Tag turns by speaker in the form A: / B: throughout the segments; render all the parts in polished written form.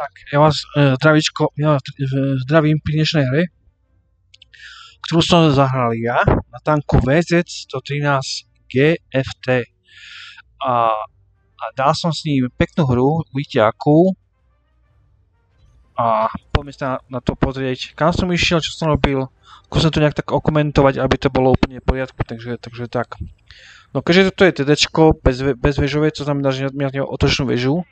A: Tak, ja vás zdravím pri dnešnej hre, ktorú som zahral ja na tanku VZ-113 GFT. A dal som s ním peknú hru, vidíte akú. A poďme sa na to pozrieť, kam som išiel, čo som robil. Skúsim to nejak tak okomentovať, aby to bolo úplne v poriadku, takže tak. No keďže toto je TDčko bez väžové, to znamená, že nemáte otočnú väžu,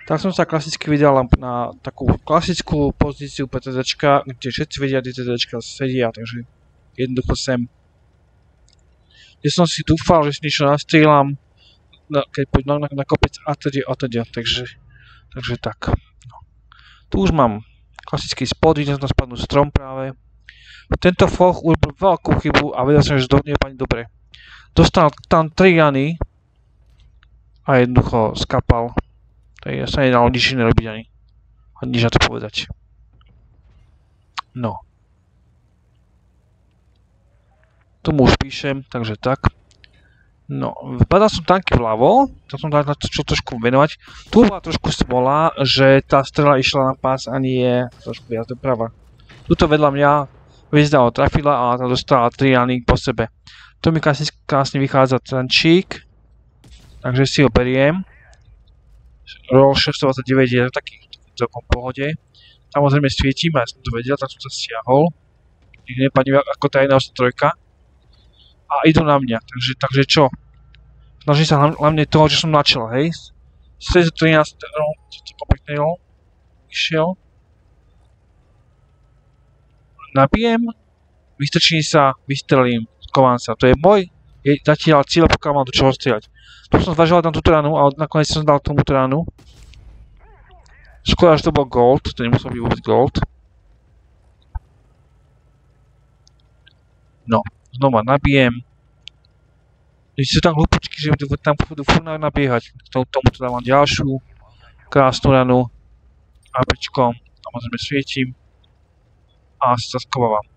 A: tak som sa klasicky vydal na takú klasickú pozíciu pre TDčka, kde všetci vedia, kde TDčka sedia, takže jednoducho sem. Kde som si dúfal, že si niečo nastrieľam, keď pôjdem na kopec a teda, takže tak. No. Tu už mám klasický spod, kde som tam spadnú strom práve. Tento foch urobil veľkú chybu a vedel som, že to nepadne dobre. Dostal tam 3 rany a jednoducho skapal. Ja sa nedalo nič iné robiť ani nič na to povedať. No. Tomu už píšem, takže tak. No, padal som tanky vľavo, to som dal na to čo trošku venovať. Tu bola trošku smola, že tá strela išla na pás a nie trošku viac doprava. Tuto vedľa mňa hviezda ho trafila a tá dostala 3 rany po sebe. To mi krásne vychádza tančík, takže si ho beriem. Roll 629 je taký celkom v pohode. Samozrejme svietím, ja som to vedel, tak som sa stiahol. Nikdy nepadne ako tá 183. A idú na mňa, takže čo? Snažím sa hlavne toho, že som načal, hej? 713, to pekného išiel. Nabijem, vystrčím sa, vystrelím, skovám sa. To je môj zatiaľ cieľ, pokiaľ mám do čoho strieľať. Tu som zvažoval tam túto ranu a nakoniec som dal tomuto ranu. Škoda, že to bol gold, to nemusel byť vôbec gold. No, znova nabijem. Sú tam hlupočky, že tam budú furt nabiehať. Tomuto dávam ďalšiu krásnu ranu. APčkom, samozrejme svietim. A sa skovávam.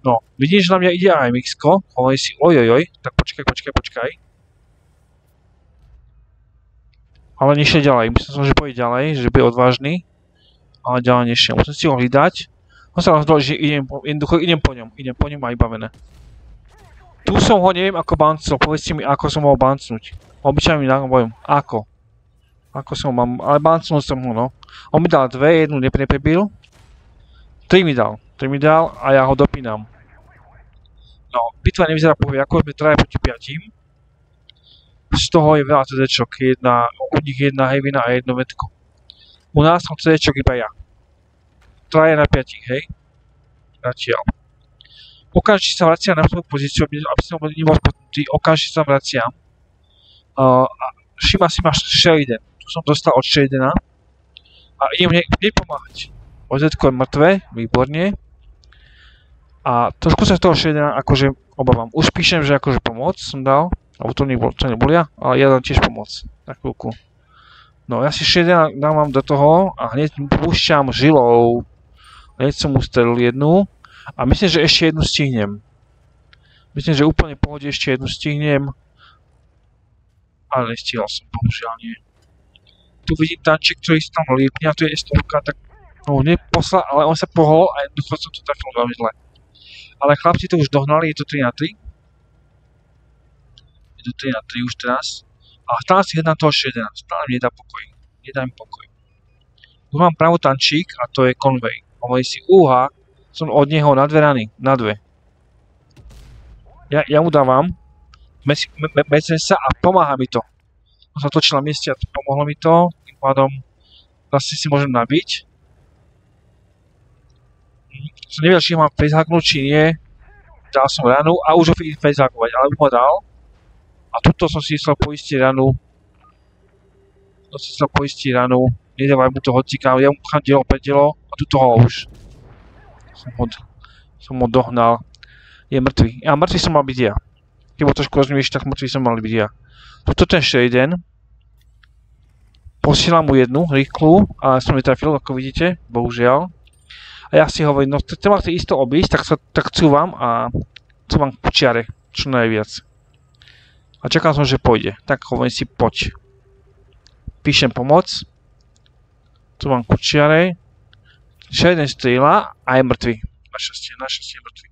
A: No, vidím, že na mňa ide AMX-ko, hovorím si ojojoj, tak počkaj. Ale nešiel ďalej, myslel som, že pôjde ďalej, že bude odvážny, ale ďalej nešiel, musím si ho hľadať. On sa rozhodol, že idem po ňom a vybavené. Tu som ho neviem ako bouncel, povedzte mi, ako som ho bouncnúť. Obyčajne mi poviem, ako som ho mám, ale bouncnul som ho, no. On mi dal 2, jednu neprebil, 3 mi dal a ja ho dopínam. No, bitva nevyzerá ako sme 3 proti 5. Z toho je veľa CDčok, u nich jedna heavina a jedno metko. U nás som CDčok iba ja. 3 na 5, hej? Zatiaľ. Okamžite sa vraciam na svoju pozíciu, aby som nebol spotnutý, okamžite sa vraciam. Všimá si ma Sheridan. Tu som dostal od Sheridana. A idem pomáhať. OZ-ko je mŕtve, výborne. A trošku sa z toho Sheridana akože obávam. Už píšem, že akože pomoc som dal, alebo to nebolia, ale ja dám tiež pomoc. Na chvíľku. No ja si Sheridana dávam do toho a hneď púšťam žilou. Hneď som ustrelil jednu a myslím, že ešte jednu stihnem. Myslím, že úplne v pohode ešte jednu stihnem. Ale nestihol som, bohužiaľ nie. Tu vidím tanček, ktorý sa tam liepne a tu je stovka, tak no neposlal, ale on sa pohol a jednoducho som to trafil veľmi zle. Ale chlapci to už dohnali, je to 3 na 3. Je to 3 na 3 už teraz. A stále si hľadám toho 11, stále mi nedá pokoj. Nedá mi pokoj. Tu mám pravú tančík a to je Conway. Hovorí si, som od neho na 2 rany, na 2. Ja mu dávam, mecem sa a pomáha mi to. On sa točil na mieste a pomohlo mi to, tým pádom vlastne si môžem nabiť. Som nevedel, či ho mám facehacknúť, či nie. Dal som ranu a už ho vidím facehackovať, ale už ho dal. A tuto som si chcel poistiť ranu. Nedávaj mu to hocika, ja mu chandilo, predelo a tuto ho už. Som ho dohnal. Je mŕtvy. A mŕtvy som mal byť ja. Keď bol trošku rozumieť, tak mŕtvy som mal byť ja. Tuto ten Sheridan. Posielam mu jednu rýchlu, ale som netrafil, ako vidíte, bohužiaľ. A ja si hovorím, no treba chce isto obísť, tak cúvam a cúvam k čiare, čo najviac. A čakal som, že pôjde. Tak hovorím si, poď. Píšem pomoc. Tu mám Kučiarej. Ešte jeden strieľa a je mŕtvy. Našťastie je mŕtvy.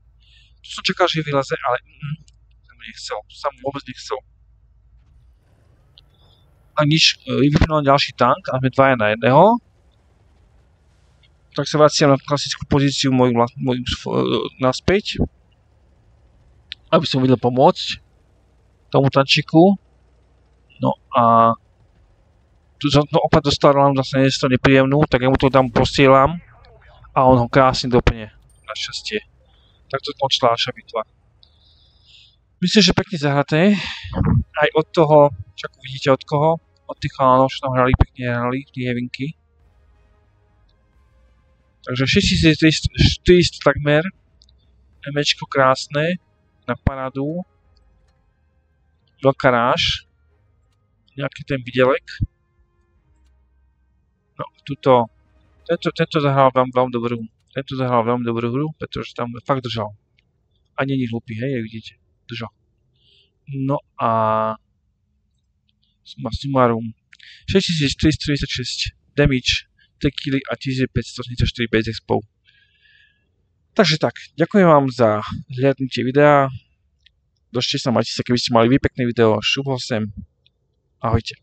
A: Tu som čakal, že vylaze, ale sam vôbec nechcel. A nič, vypnul ďalší tank a sme 2 na 1. Tak sa vraciam na klasickú pozíciu moju naspäť, aby som vedel pomôcť tomu tančiku. No a tu som opäť dostal zase niečo nepríjemnú, tak ja mu to tam posielam a on ho krásne dopne, našťastie. Tak to končila naša bitva. Myslím, že pekne zahraté. Aj od toho, čo vidíte od koho, od tých chalanov, čo tam pekne hrali, tie hevinky. Takže 6400 takmer. Mečko krásne, na parádu. Veľká ráž. Nejaký ten videlek. No, tento zahral veľmi dobrú. Tento zahral veľmi dobrú hru, pretože tam fakt držal. A nie je hlupý, hej, vidíte. Držal. No a summa summarum 6346 damage, 3 kg a 1584 base expo. Takže tak, ďakujem vám za hľadnutie videa. Držte sa, majte sa, keby ste mali vy pekné video. Šup ho sem. Ahojte.